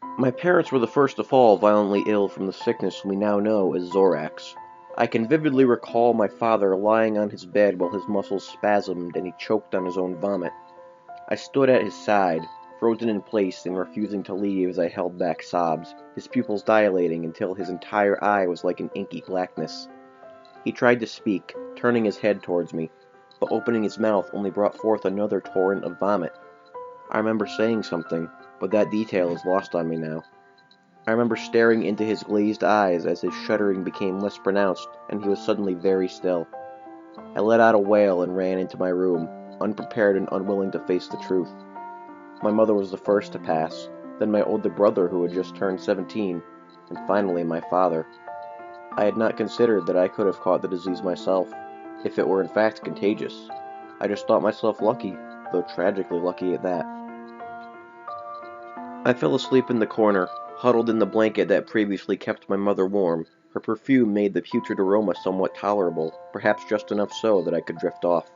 My parents were the first to fall violently ill from the sickness we now know as XoRax. I can vividly recall my father lying on his bed while his muscles spasmed and he choked on his own vomit. I stood at his side, frozen in place and refusing to leave as I held back sobs, his pupils dilating until his entire eye was like an inky blackness. He tried to speak, turning his head towards me, but opening his mouth only brought forth another torrent of vomit. I remember saying something, but that detail is lost on me now. I remember staring into his glazed eyes as his shuddering became less pronounced and he was suddenly very still. I let out a wail and ran into my room, unprepared and unwilling to face the truth. My mother was the first to pass, then my older brother who had just turned 17, and finally my father. I had not considered that I could have caught the disease myself, if it were in fact contagious. I just thought myself lucky, though tragically lucky at that. I fell asleep in the corner, huddled in the blanket that previously kept my mother warm. Her perfume made the putrid aroma somewhat tolerable, perhaps just enough so that I could drift off.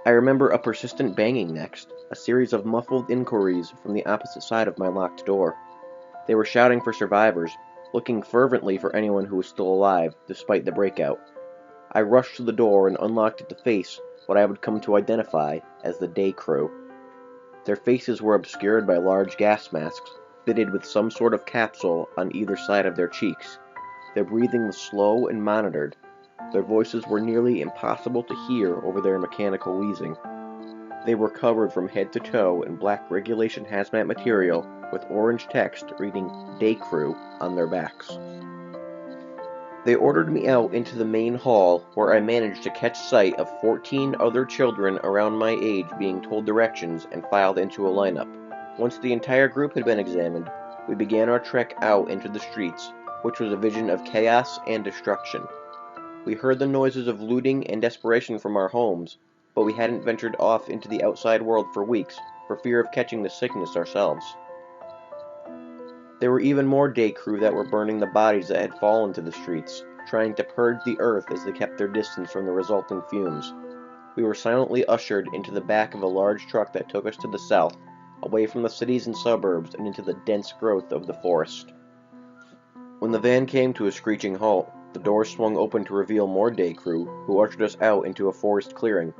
I remember a persistent banging next, a series of muffled inquiries from the opposite side of my locked door. They were shouting for survivors, looking fervently for anyone who was still alive, despite the breakout. I rushed to the door and unlocked it to face what I would come to identify as the day crew. Their faces were obscured by large gas masks, fitted with some sort of capsule on either side of their cheeks. Their breathing was slow and monitored. Their voices were nearly impossible to hear over their mechanical wheezing. They were covered from head to toe in black regulation hazmat material with orange text reading Day Crew on their backs. They ordered me out into the main hall, where I managed to catch sight of 14 other children around my age being told directions and filed into a lineup. Once the entire group had been examined, we began our trek out into the streets, which was a vision of chaos and destruction. We heard the noises of looting and desperation from our homes, but we hadn't ventured off into the outside world for weeks, for fear of catching the sickness ourselves. There were even more day crew that were burning the bodies that had fallen to the streets, trying to purge the earth as they kept their distance from the resulting fumes. We were silently ushered into the back of a large truck that took us to the south, away from the cities and suburbs and into the dense growth of the forest. When the van came to a screeching halt, the doors swung open to reveal more day crew, who ushered us out into a forest clearing.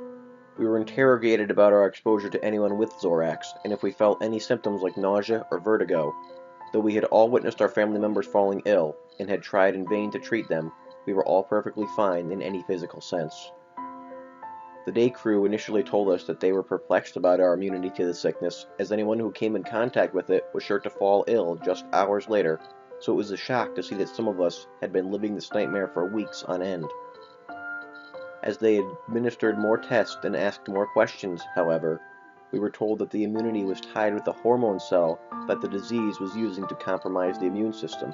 We were interrogated about our exposure to anyone with XoRax, and if we felt any symptoms like nausea or vertigo. Though we had all witnessed our family members falling ill, and had tried in vain to treat them, we were all perfectly fine in any physical sense. The day crew initially told us that they were perplexed about our immunity to the sickness, as anyone who came in contact with it was sure to fall ill just hours later, so it was a shock to see that some of us had been living this nightmare for weeks on end. As they administered more tests and asked more questions, however, we were told that the immunity was tied with the hormone cell that the disease was using to compromise the immune system,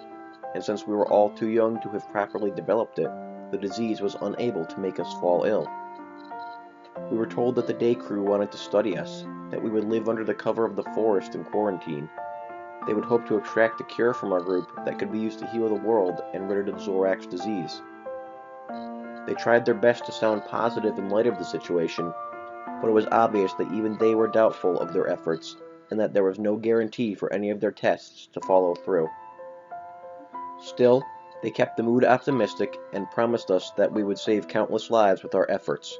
and since we were all too young to have properly developed it, the disease was unable to make us fall ill. We were told that the day crew wanted to study us, that we would live under the cover of the forest in quarantine. They would hope to extract a cure from our group that could be used to heal the world and rid it of XoRax disease. They tried their best to sound positive in light of the situation, but it was obvious that even they were doubtful of their efforts, and that there was no guarantee for any of their tests to follow through. Still, they kept the mood optimistic and promised us that we would save countless lives with our efforts.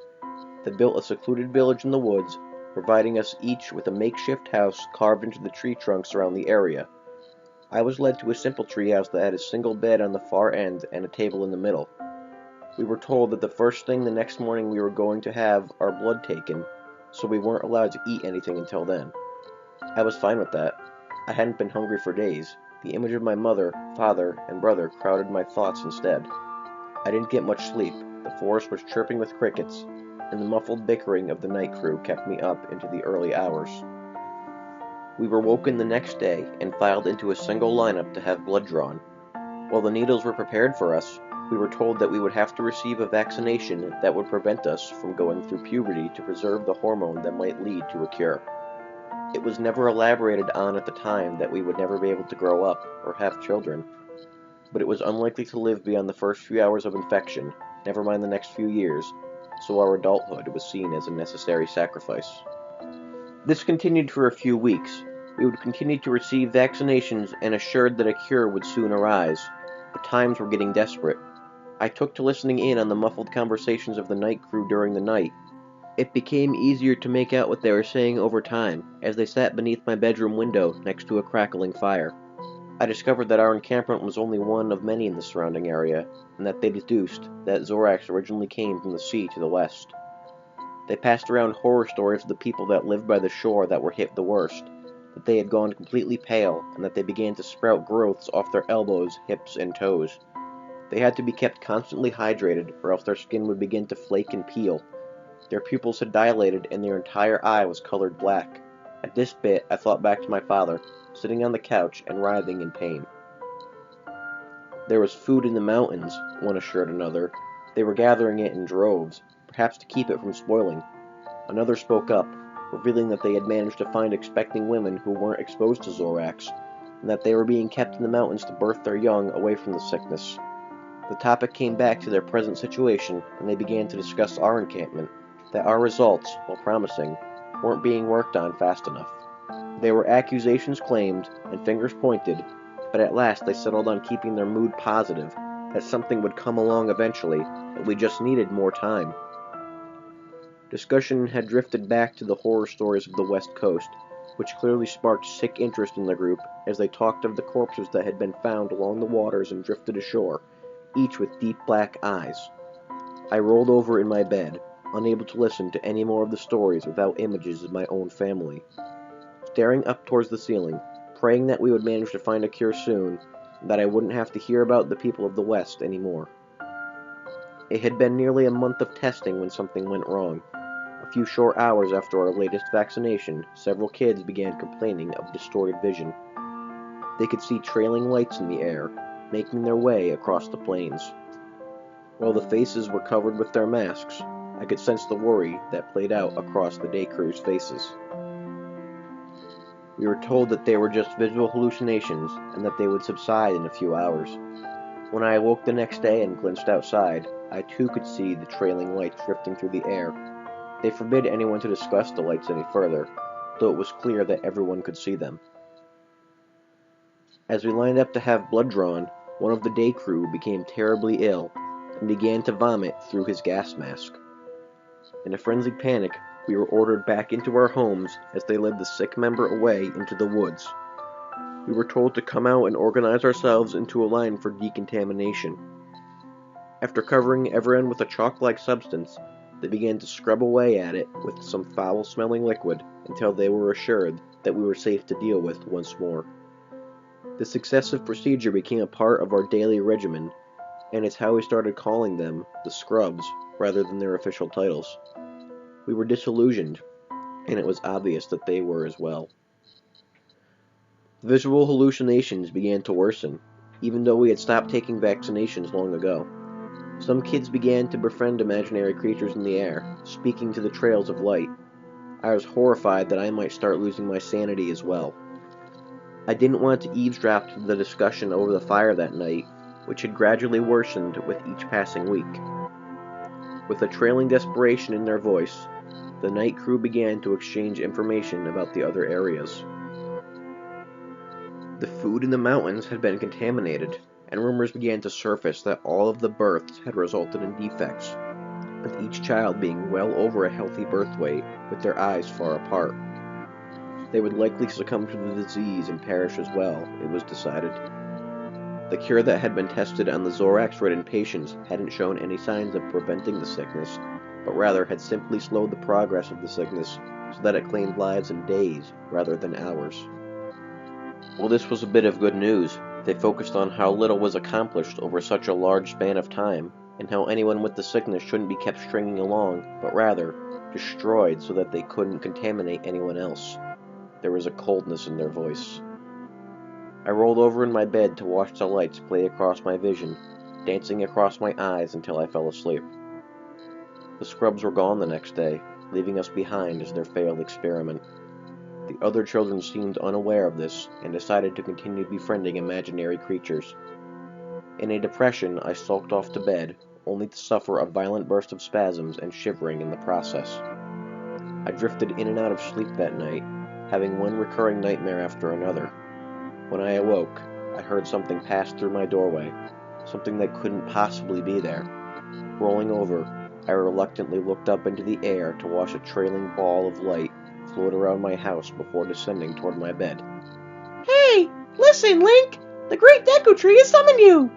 They built a secluded village in the woods, providing us each with a makeshift house carved into the tree trunks around the area. I was led to a simple treehouse that had a single bed on the far end and a table in the middle. We were told that the first thing the next morning we were going to have our blood taken, so we weren't allowed to eat anything until then. I was fine with that. I hadn't been hungry for days. The image of my mother, father, and brother crowded my thoughts instead. I didn't get much sleep. The forest was chirping with crickets, and the muffled bickering of the night crew kept me up into the early hours. We were woken the next day and filed into a single lineup to have blood drawn. While the needles were prepared for us, we were told that we would have to receive a vaccination that would prevent us from going through puberty to preserve the hormone that might lead to a cure. It was never elaborated on at the time that we would never be able to grow up or have children, but it was unlikely to live beyond the first few hours of infection, never mind the next few years, so our adulthood was seen as a necessary sacrifice. This continued for a few weeks, We would continue to receive vaccinations and assured that a cure would soon arise, but times were getting desperate. I took to listening in on the muffled conversations of the night crew during the night. It became easier to make out what they were saying over time, as they sat beneath my bedroom window next to a crackling fire. I discovered that our encampment was only one of many in the surrounding area, and that they deduced that XoRax originally came from the sea to the west. They passed around horror stories of the people that lived by the shore that were hit the worst, that they had gone completely pale, and that they began to sprout growths off their elbows, hips, and toes. They had to be kept constantly hydrated, or else their skin would begin to flake and peel. Their pupils had dilated, and their entire eye was colored black. At this bit, I thought back to my father, sitting on the couch and writhing in pain. There was food in the mountains, one assured another. They were gathering it in droves, perhaps to keep it from spoiling. Another spoke up, revealing that they had managed to find expecting women who weren't exposed to XoRax, and that they were being kept in the mountains to birth their young away from the sickness. The topic came back to their present situation, and they began to discuss our encampment, that our results, while promising, weren't being worked on fast enough. There were accusations claimed, and fingers pointed, but at last they settled on keeping their mood positive, that something would come along eventually, that we just needed more time. Discussion had drifted back to the horror stories of the West Coast, which clearly sparked sick interest in the group as they talked of the corpses that had been found along the waters and drifted ashore, each with deep black eyes. I rolled over in my bed, unable to listen to any more of the stories without images of my own family. Staring up towards the ceiling, praying that we would manage to find a cure soon, and that I wouldn't have to hear about the people of the West anymore. It had been nearly a month of testing when something went wrong. A few short hours after our latest vaccination, several kids began complaining of distorted vision. They could see trailing lights in the air, making their way across the plains. While the faces were covered with their masks, I could sense the worry that played out across the day crew's faces. We were told that they were just visual hallucinations and that they would subside in a few hours. When I awoke the next day and glimpsed outside, I too could see the trailing lights drifting through the air. They forbid anyone to discuss the lights any further, though it was clear that everyone could see them. As we lined up to have blood drawn, one of the day crew became terribly ill and began to vomit through his gas mask. In a frenzied panic, we were ordered back into our homes as they led the sick member away into the woods. We were told to come out and organize ourselves into a line for decontamination. After covering every end with a chalk-like substance, they began to scrub away at it with some foul-smelling liquid until they were assured that we were safe to deal with once more. This excessive procedure became a part of our daily regimen, and it's how we started calling them the scrubs rather than their official titles. We were disillusioned, and it was obvious that they were as well. Visual hallucinations began to worsen, even though we had stopped taking vaccinations long ago. Some kids began to befriend imaginary creatures in the air, speaking to the trails of light. I was horrified that I might start losing my sanity as well. I didn't want to eavesdrop to the discussion over the fire that night, which had gradually worsened with each passing week. With a trailing desperation in their voice, the night crew began to exchange information about the other areas. The food in the mountains had been contaminated, and rumors began to surface that all of the births had resulted in defects, with each child being well over a healthy birth weight, with their eyes far apart. They would likely succumb to the disease and perish as well, it was decided. The cure that had been tested on the XoRax-ridden patients hadn't shown any signs of preventing the sickness, but rather had simply slowed the progress of the sickness so that it claimed lives in days rather than hours. Well, this was a bit of good news. They focused on how little was accomplished over such a large span of time, and how anyone with the sickness shouldn't be kept stringing along, but rather destroyed so that they couldn't contaminate anyone else. There was a coldness in their voice. I rolled over in my bed to watch the lights play across my vision, dancing across my eyes until I fell asleep. The scrubs were gone the next day, leaving us behind as their failed experiment. The other children seemed unaware of this and decided to continue befriending imaginary creatures. In a depression, I sulked off to bed, only to suffer a violent burst of spasms and shivering in the process. I drifted in and out of sleep that night, having one recurring nightmare after another. When I awoke, I heard something pass through my doorway, something that couldn't possibly be there. Rolling over, I reluctantly looked up into the air to watch a trailing ball of light float around my house before descending toward my bed. Hey, listen, Link! The Great Deku Tree has summoned you!